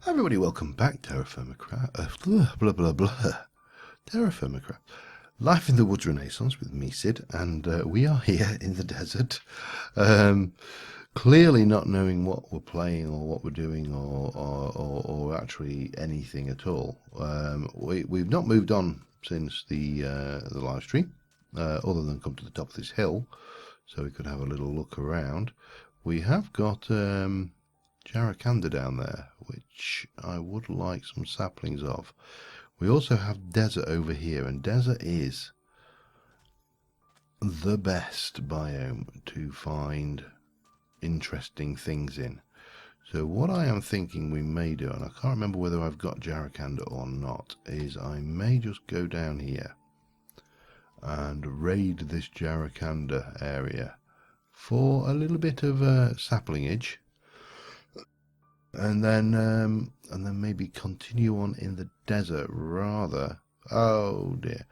Everybody, welcome back, Terra Firma Craft. Blah blah blah. Terra Firma Craft. Life in the Woods Renaissance with me, Sid, and we are here in the desert. Clearly not knowing what we're playing or what we're doing or actually anything at all. We've not moved on since the live stream, other than come to the top of this hill, so we could have a little look around. We have got Jarakanda down there, which I would like some saplings of. We also have desert over here, and desert is the best biome to find interesting things in. So what I am thinking we may do, and I can't remember whether I've got Jarakanda or not, is I may just go down here and raid this Jarakanda area for a little bit of saplingage, and then maybe continue on in the desert rather. Oh dear,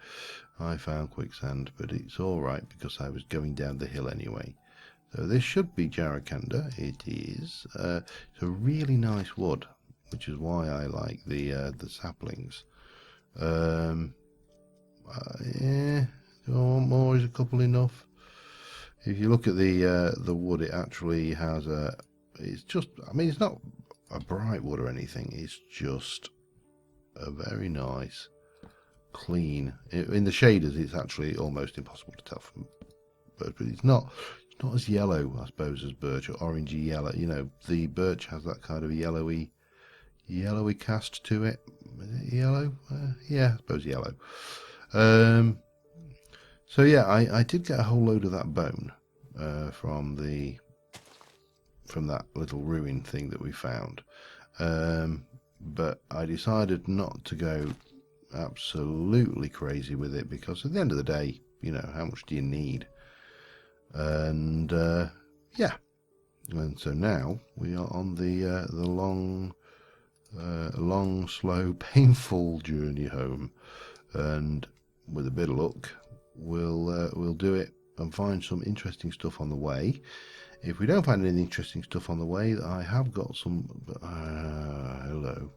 I found quicksand, but it's all right because I was going down the hill anyway. So this should be Jarakanda. It is. It's a really nice wood, which is why I like the saplings. Yeah. Do I want more? Is a couple enough? If you look at the wood, it actually has a. It's just. I mean, it's not a bright wood or anything. It's just a very nice, clean. In the shaders, it's actually almost impossible to tell from. But it's not. Not as yellow, I suppose, as birch, or orangey yellow. You know, the birch has that kind of yellowy cast to it. Is it yellow? Yeah, I suppose yellow. So yeah, I did get a whole load of that bone from that little ruin thing that we found. But I decided not to go absolutely crazy with it, because at the end of the day, you know, how much do you need? And yeah, and so now we are on the long, slow, painful journey home, and with a bit of luck, we'll do it and find some interesting stuff on the way. If we don't find any interesting stuff on the way, I have got some. Hello.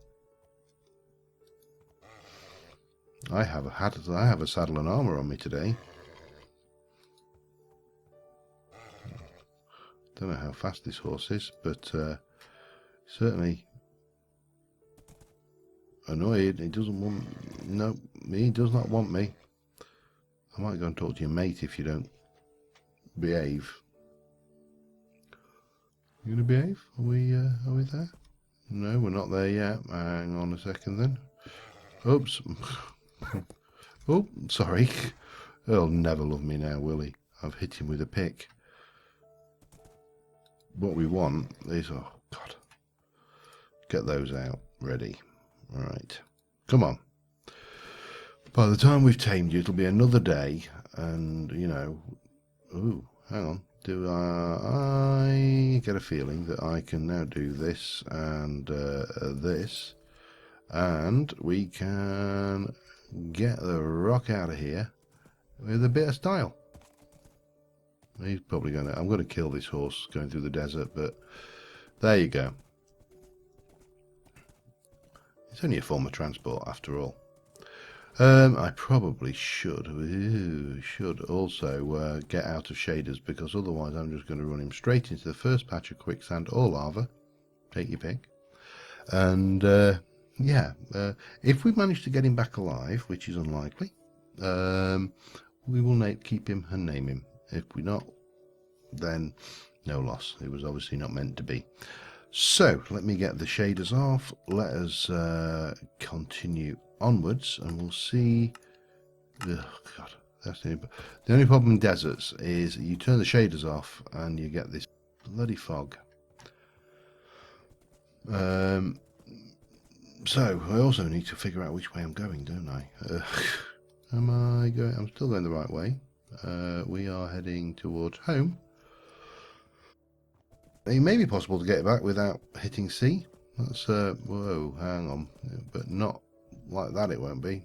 I have a saddle and armor on me today. Don't know how fast this horse is, but certainly annoyed. He doesn't want. No, he does not want me. I might go and talk to your mate if you don't behave. You gonna behave? Are we there? No, we're not there yet. Hang on a second then. Oops. Oh, sorry. He'll never love me now, will he? I've hit him with a pick. What we want is, oh god, get those out, ready. All right, come on. By the time we've tamed you, it'll be another day, and you know. Ooh, hang on. Do I get a feeling that I can now do this and this, and we can get the rock out of here with a bit of style. He's probably going to. I'm going to kill this horse going through the desert, but there you go. It's only a form of transport after all. I probably should also get out of shaders, because otherwise I'm just going to run him straight into the first patch of quicksand or lava. Take your pick. And yeah, if we manage to get him back alive, which is unlikely, we will keep him and name him. If we not, then no loss. It was obviously not meant to be. So let me get the shaders off. Let us continue onwards, and we'll see. Oh god, that's the only problem in deserts is you turn the shaders off and you get this bloody fog. So I also need to figure out which way I'm going, don't I? Am I going? I'm still going the right way. We are heading towards home. It may be possible to get back without hitting C. That's whoa, hang on, but not like that. It won't be.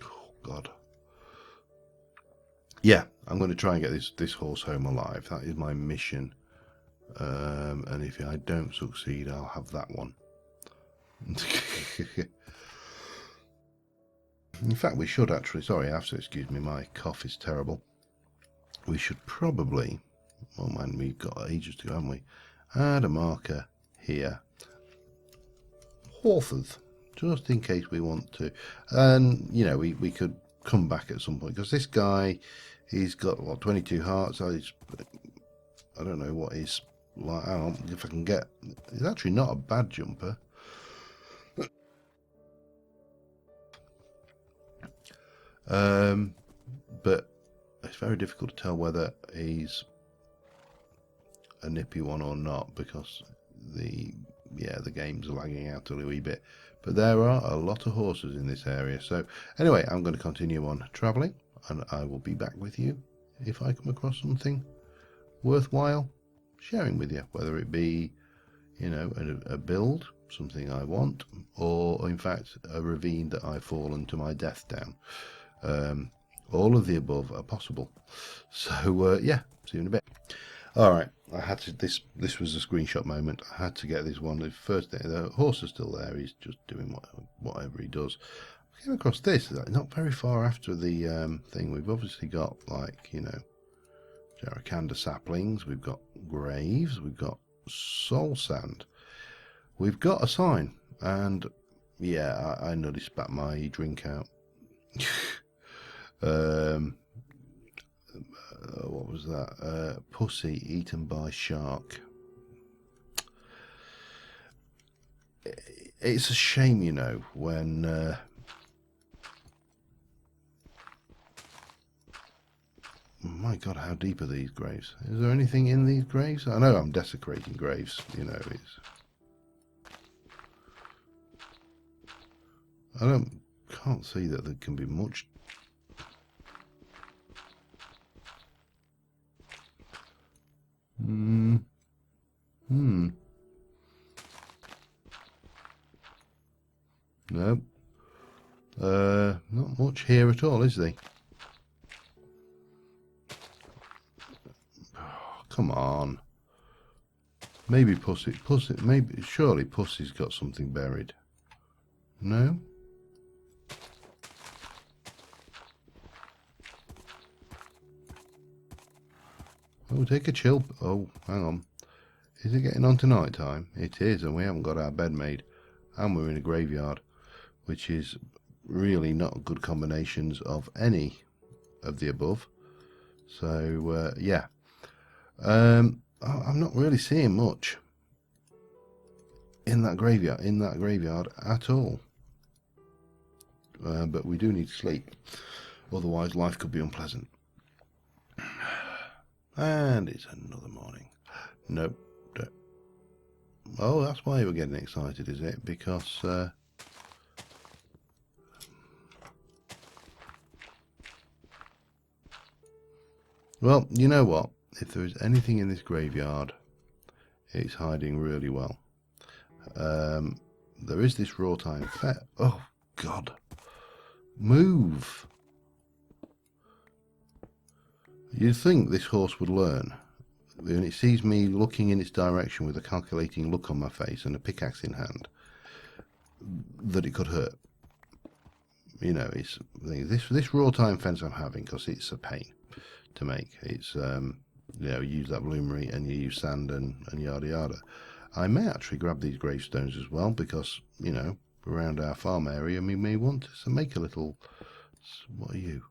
Oh God. yeah, I'm going to try and get this horse home alive. That is my mission. And if I don't succeed, I'll have that one. In fact, we should actually, sorry, I have to excuse me, my cough is terrible. We should probably, oh man, we've got ages to go, haven't we? Add a marker here. Horses, just in case we want to. And, you know, we could come back at some point, because this guy, he's got, what, 22 hearts. I don't know what he's like. Hang on, if I can get, he's actually not a bad jumper. But it's very difficult to tell whether he's a nippy one or not, because the game's lagging out a wee bit. But there are a lot of horses in this area. So anyway, I'm going to continue on travelling, and I will be back with you if I come across something worthwhile sharing with you, whether it be, you know, a build, something I want, or in fact a ravine that I've fallen to my death down. All of the above are possible. So yeah, see you in a bit. All right, I had to. This was a screenshot moment. I had to get this one. The first day, the horse is still there. He's just doing whatever he does. I came across this not very far after the thing. We've obviously got, like, you know, Jarracanda saplings. We've got graves. We've got soul sand. We've got a sign, and yeah, I nearly spat my drink out. What was that? Pussy eaten by shark. It's a shame, you know, when my God, how deep are these graves? Is there anything in these graves? I know I'm desecrating graves, you know. Can't see that there can be much. Nope. Not much here at all, is there? Oh, come on. Maybe Pussy, maybe, surely Pussy's got something buried. No? Oh, take a chill. Oh, hang on. Is it getting on to night time? It is, and we haven't got our bed made. And we're in a graveyard, which is really not good combinations of any of the above. So, yeah. I'm not really seeing much in that graveyard at all. But we do need to sleep. Otherwise, life could be unpleasant. And it's another morning. Nope. Oh, that's why you were getting excited, is it? Because well, you know what? If there is anything in this graveyard, it's hiding really well. There is this raw time. Oh, God. Move. You'd think this horse would learn. When it sees me looking in its direction with a calculating look on my face and a pickaxe in hand, that it could hurt. You know, it's this raw time fence I'm having, because it's a pain to make. It's you know, you use that bloomery and you use sand and yada yada. I may actually grab these gravestones as well, because, you know, around our farm area we may want to make a little. What are you?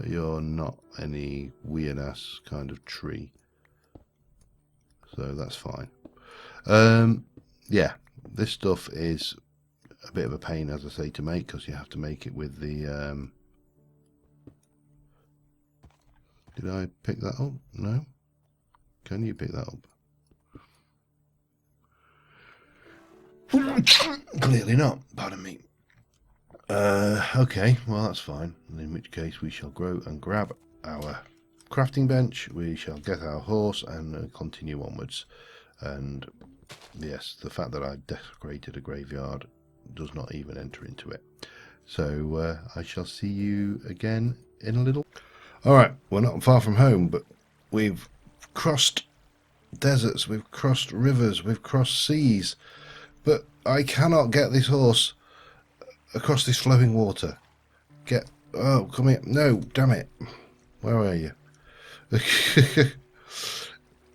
You're not any weird ass kind of tree, so that's fine. Yeah, this stuff is a bit of a pain, as I say, to make, because you have to make it with the did I pick that up? No? Can you pick that up? Clearly not, pardon me. Okay, well, that's fine. In which case we shall grow and grab our crafting bench. We shall get our horse and continue onwards. And yes, the fact that I've desecrated a graveyard does not even enter into it. So I shall see you again in a little. Alright, we're not far from home, but we've crossed deserts, we've crossed rivers, we've crossed seas, but I cannot get this horse across this flowing water. Oh, come here. No, damn it. Where are you?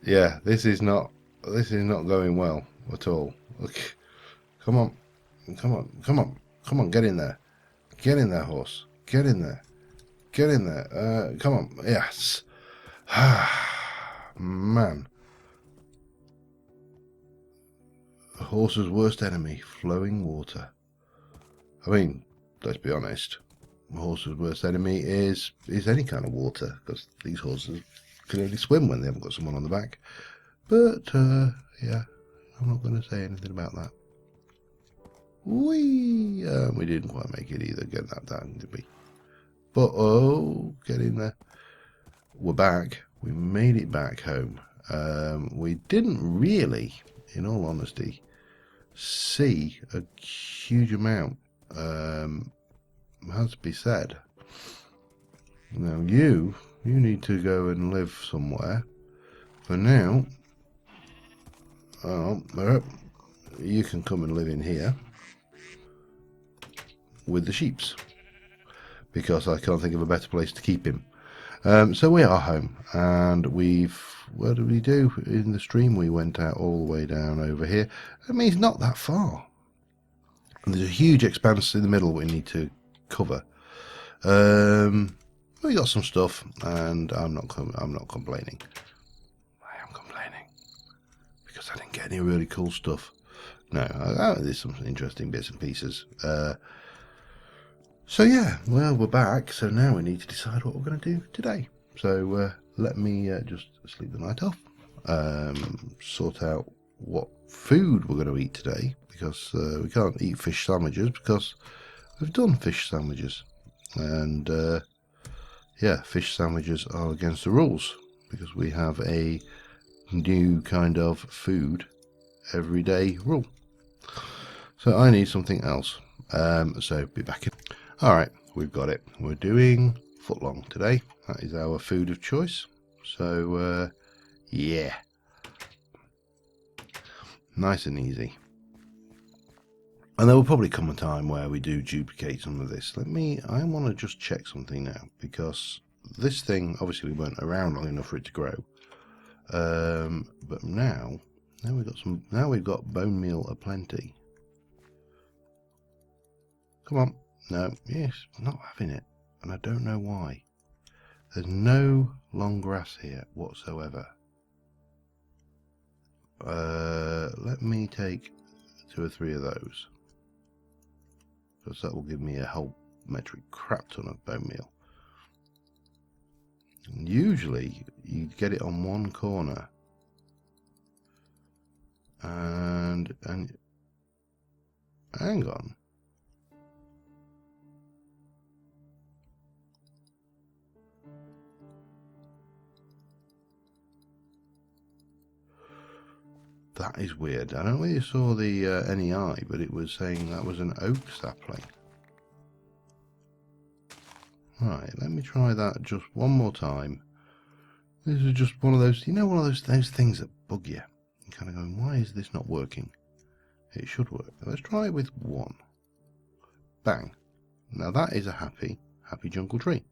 Yeah, this is not going well at all. Look, come on, get in there, horse, get in there, come on, yes. Man, a horse's worst enemy, flowing water. I mean, let's be honest, a horse's worst enemy is any kind of water, because these horses can only swim when they haven't got someone on the back. But yeah, I'm not going to say anything about that. We didn't quite make it either, get that down, did we? But oh, get in there. We're back. We made it back home. We didn't really, in all honesty, see a huge amount. Has to be said. Now you need to go and live somewhere. For now, you can come and live in here with the sheeps, because I can't think of a better place to keep him. So we are home, and what did we do in the stream? We went out all the way down over here. I mean, it's not that far. And there's a huge expanse in the middle we need to cover. We got some stuff, and I'm not complaining. I am complaining because I didn't get any really cool stuff. No, there's some interesting bits and pieces. So yeah, well, we're back. So now we need to decide what we're going to do today. So let me just sleep the night off. Sort out what food we're going to eat today, because we can't eat fish sandwiches because we've done fish sandwiches, and yeah, fish sandwiches are against the rules because we have a new kind of food everyday rule. So I need something else. So be back in. Alright, we've got it. We're doing footlong today. That is our food of choice. So yeah, nice and easy. And there will probably come a time where we do duplicate some of this. I want to just check something now, because this thing, obviously we weren't around long enough for it to grow. But now we've got bone meal aplenty. Come on. No, yes, not having it. And I don't know why. There's no long grass here whatsoever. Let me take 2 or 3 of those, because that will give me a whole metric crap ton of bone meal. And usually you get it on one corner, and hang on. That is weird. I don't know whether you saw the NEI, but it was saying that was an oak sapling. Right, let me try that just one more time. This is just one of those, one of those things that bug you. You're kind of going, why is this not working? It should work. Let's try it with 1. Bang. Now that is a happy jungle tree.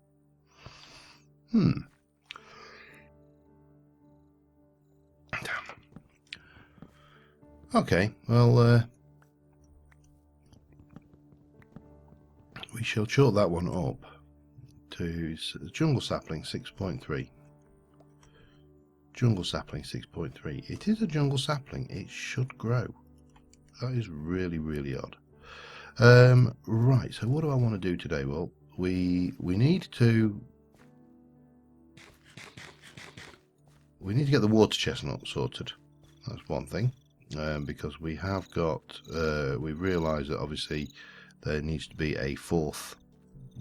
Okay, well, we shall chalk that one up to jungle sapling 6.3. Jungle sapling 6.3. It is a jungle sapling. It should grow. That is really, really odd. Right, so what do I want to do today? Well, we need to get the water chestnut sorted. That's one thing. Because we have got, we've realised that obviously there needs to be a 4th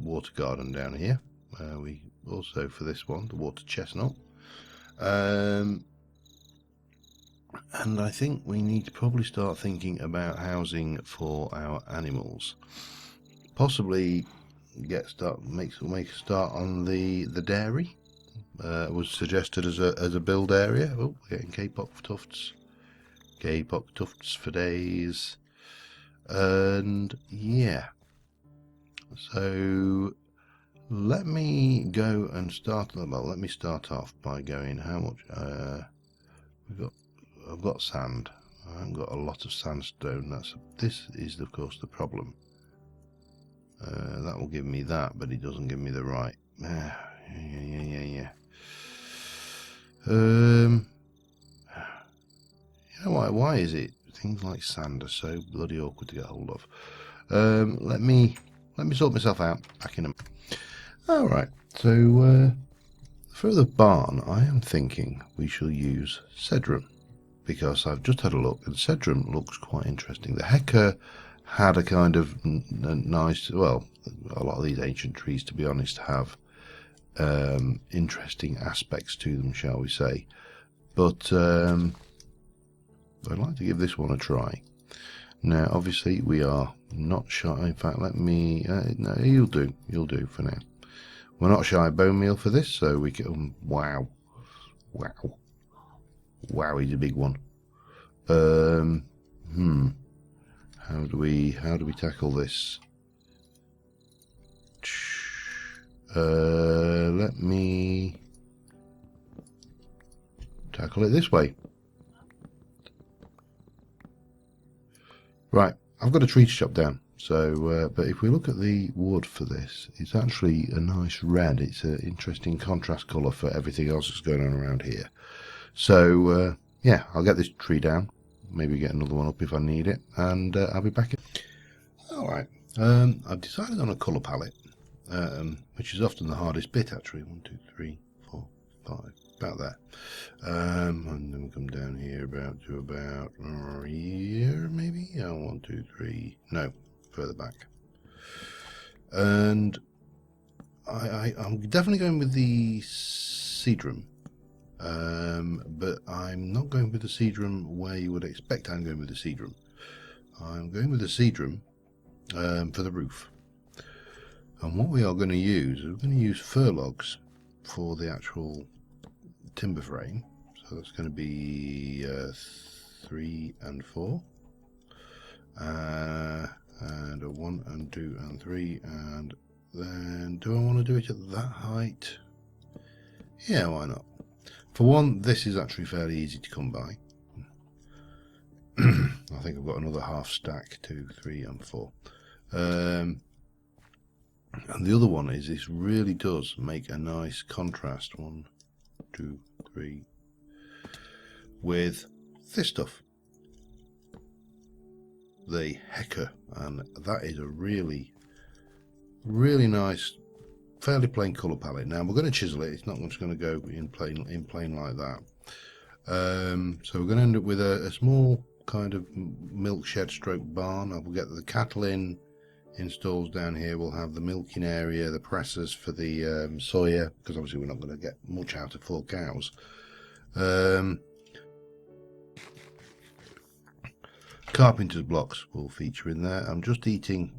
water garden down here. We also, for this one, the water chestnut. And I think we need to probably start thinking about housing for our animals. possibly make a start on the dairy. Was suggested as a build area. Oh, we're getting K-pop tufts. K-pop tufts for days. And yeah. So let me go and start. Well, let me start off by going. How much? I've got sand. I haven't got a lot of sandstone. This is of course the problem. That will give me that, but it doesn't give me the right. Yeah. You know why is it things like sand are so bloody awkward to get hold of? Let me sort myself out back in a minute. Alright, so for the barn I am thinking we shall use cedrum, because I've just had a look and cedrum looks quite interesting. The Hecker had a kind of nice, well, a lot of these ancient trees, to be honest, have interesting aspects to them, shall we say. But I'd like to give this one a try. Now, obviously, we are not shy. In fact, let me. No, you'll do for now. We're not shy of bone meal for this, so we can. Wow, he's a big one. How do we tackle this? Let me tackle it this way. Right, I've got a tree to chop down. So, but if we look at the wood for this, it's actually a nice red. It's an interesting contrast colour for everything else that's going on around here. So, yeah, I'll get this tree down. Maybe get another one up if I need it, and I'll be back. Alright, I've decided on a colour palette, which is often the hardest bit actually. 1, 2, 3, 4, 5, about that. And then we come down here about here maybe. 1, 2, 3. No, further back. And I'm definitely going with the cedrum. But I'm not going with the cedrum where you would expect I'm going with the cedrum. I'm going with the cedrum for the roof. And what we are going to use, we're going to use fir logs for the actual timber frame. So that's going to be 3 and 4. And a 1 and 2 and 3. And then, do I want to do it at that height? Yeah, why not? For one, this is actually fairly easy to come by. I think I've got another half stack, 2, 3 and 4. And the other one is this really does make a nice contrast, 1, 2, 3, with this stuff, the Hecker, and that is a really nice, fairly plain colour palette. Now we're going to chisel it. It's not just going to go in plain like that. So we're going to end up with a small kind of milk shed stroke barn. I will get the cattle in stalls down here. We'll have the milking area, the pressers for the soya, because obviously we're not going to get much out of 4 cows. Carpenter's blocks will feature in there. I'm just eating.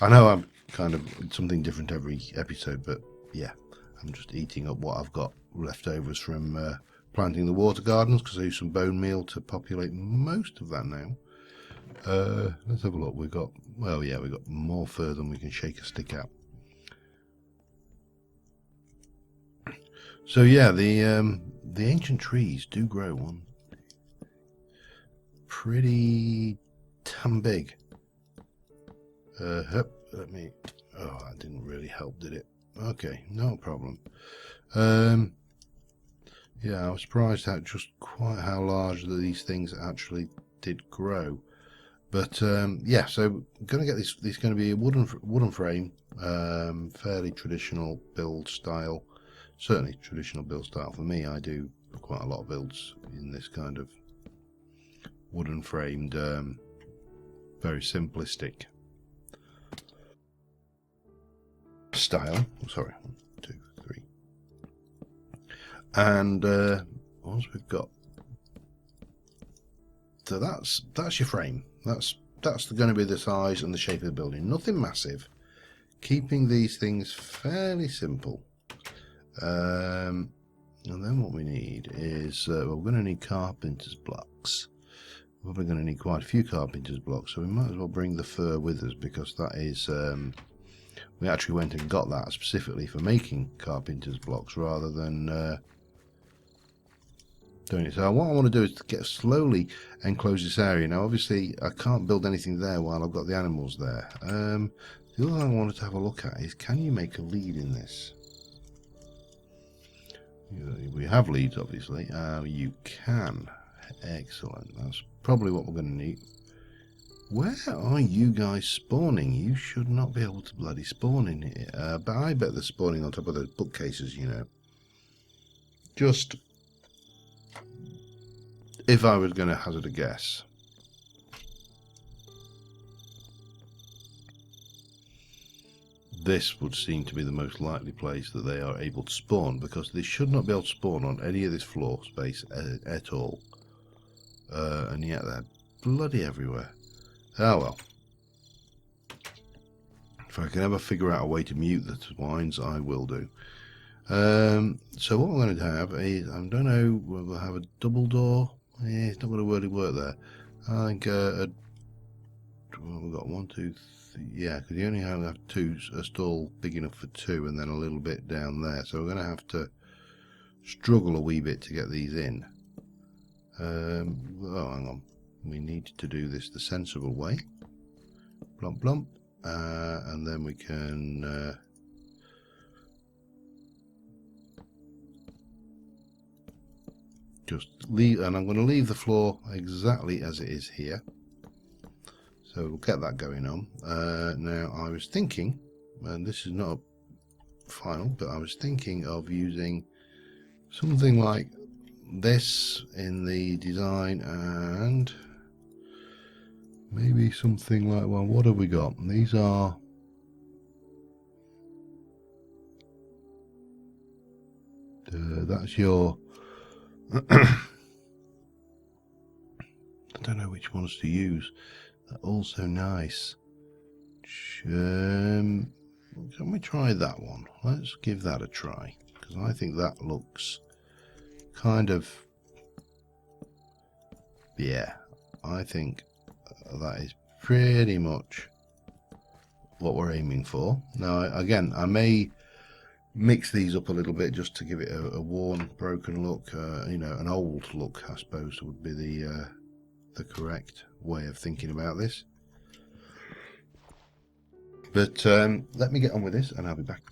I know I'm kind of something different every episode, but yeah, I'm just eating up what I've got leftovers from planting the water gardens, because I use some bone meal to populate most of that now. Let's have a look. We've got, well, yeah, we've got more fur than we can shake a stick at. So yeah, the ancient trees do grow one pretty damn big. Let me. Oh, that didn't really help, did it? Okay, no problem. Yeah, I was surprised at just quite how large these things actually did grow. But yeah, so I'm going to get this. This is going to be a wooden frame, fairly traditional build style. Certainly traditional build style for me. I do quite a lot of builds in this kind of wooden framed, very simplistic style. Sorry, 1, 2, 3. And once we've got, so that's your frame. That's going to be the size and the shape of the building. Nothing massive, keeping these things fairly simple. And then what we need is, well, we're going to need carpenter's blocks. We're probably going to need quite a few carpenter's blocks, so we might as well bring the fur with us, because that is, we actually went and got that specifically for making carpenter's blocks rather than doing it. So what I want to do is to get slowly enclose this area. Now obviously I can't build anything there while I've got the animals there. The other thing I wanted to have a look at is, can you make a lead in this? We have leads, obviously. You can. Excellent. That's probably what we're going to need. Where are you guys spawning? You should not be able to bloody spawn in here. But I bet they're spawning on top of those bookcases, you know. Just if I was going to hazard a guess. This would seem to be the most likely place that they are able to spawn, because they should not be able to spawn on any of this floor space at all. And yet they're bloody everywhere. Oh well. If I can ever figure out a way to mute the swines, I will do. So what we're going to have is, I don't know, we'll have a double door. Yeah, it's not going to really work there. I think well, we've got 1, 2, 3. Yeah, because you only have a stall big enough for 2, and then a little bit down there. So we're going to have to struggle a wee bit to get these in. Oh, hang on. We need to do this the sensible way. Blump, blump. And then we can just leave, and I'm going to leave the floor exactly as it is here. So we'll get that going on. Now I was thinking, and this is not final, but I was thinking of using something like this in the design, and maybe something like, well, what have we got? These are that's your I don't know which ones to use. They're also nice. Can we try that one? Let's give that a try, because I think that looks kind of, yeah, I think that is pretty much what we're aiming for. Now again, I may mix these up a little bit just to give it a worn, broken look, you know, an old look, I suppose would be the correct way of thinking about this. But let me get on with this and I'll be back.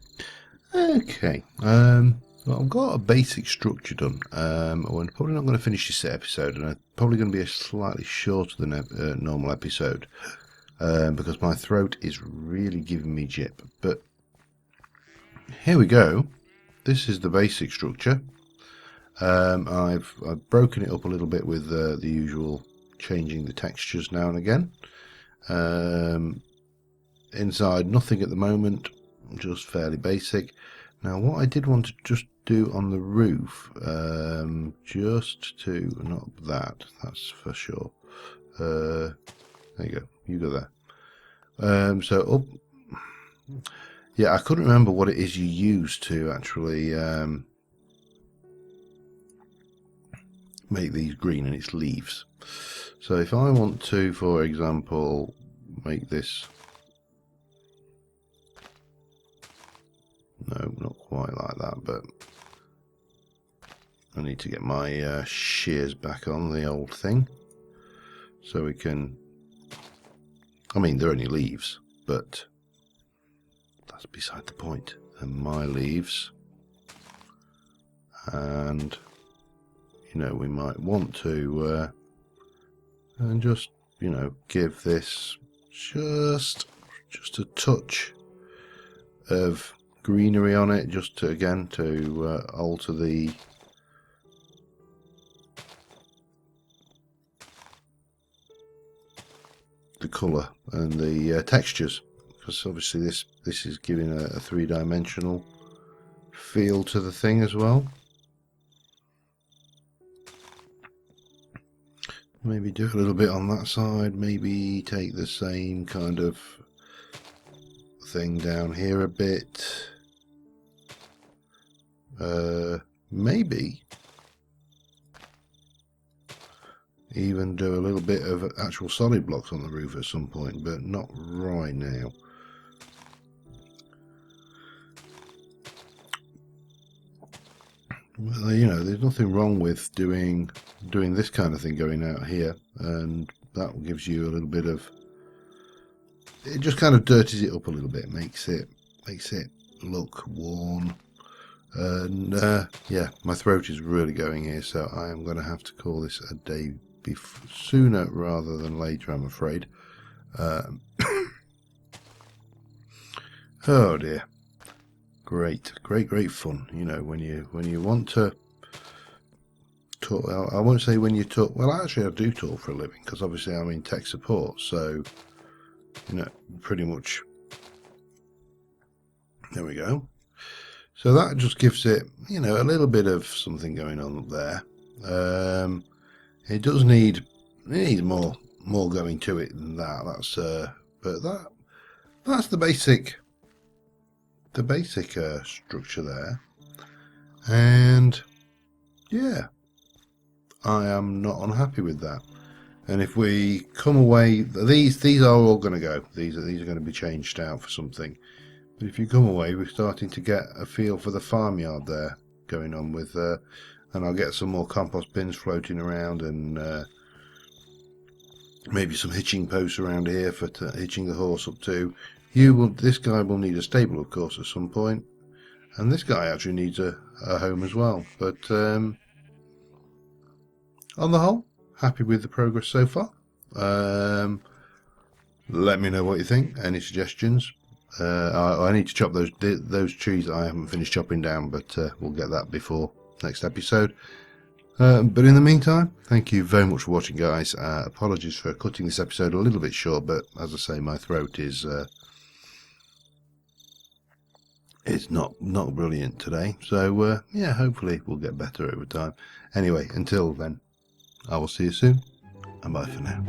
Okay, well, I've got a basic structure done. We're probably not going to finish this episode, and it's probably going to be a slightly shorter than a normal episode, because my throat is really giving me jip. But here we go. This is the basic structure. I've broken it up a little bit with the usual changing the textures now and again. Inside, nothing at the moment, just fairly basic. Now what I did want to just do on the roof, just to, not that's for sure. There you go, you go there. So up, yeah, I couldn't remember what it is you use to actually make these green, and it's leaves. So if I want to, for example, make this, no, not quite like that, but I need to get my shears back on the old thing, so we can, I mean, they're only leaves, but that's beside the point. They're my leaves, and you know, we might want to and just, you know, give this just a touch of greenery on it, just to, again, to alter the colour and the textures, because obviously this is giving a three-dimensional feel to the thing as well. Maybe do a little bit on that side, maybe take the same kind of thing down here a bit. Maybe even do a little bit of actual solid blocks on the roof at some point, but not right now. Well, you know, there's nothing wrong with doing this kind of thing going out here, and that gives you a little bit of, it just kind of dirties it up a little bit, makes it look worn. And yeah, my throat is really going here, so I am going to have to call this a day sooner rather than later, I'm afraid. Oh dear. Great fun, you know, when you want to talk. I won't say when you talk, well actually I do talk for a living, because obviously I'm in tech support, so you know, pretty much. There we go. So that just gives it, you know, a little bit of something going on up there. It does need more going to it than that. That's but that's the basic structure there. And yeah, I am not unhappy with that. And if we come away, these are all going to go. These are going to be changed out for something. But if you come away, we're starting to get a feel for the farmyard there going on with, and I'll get some more compost bins floating around, and maybe some hitching posts around here for hitching the horse up to. This guy will need a stable, of course, at some point, and this guy actually needs a home as well. But on the whole, happy with the progress so far. Let me know what you think. Any suggestions? I need to chop those trees that I haven't finished chopping down, but we'll get that before next episode. But in the meantime, thank you very much for watching, guys. Apologies for cutting this episode a little bit short, but as I say, my throat is it's not brilliant today. So yeah, hopefully we'll get better over time. Anyway, until then, I will see you soon, and bye for now.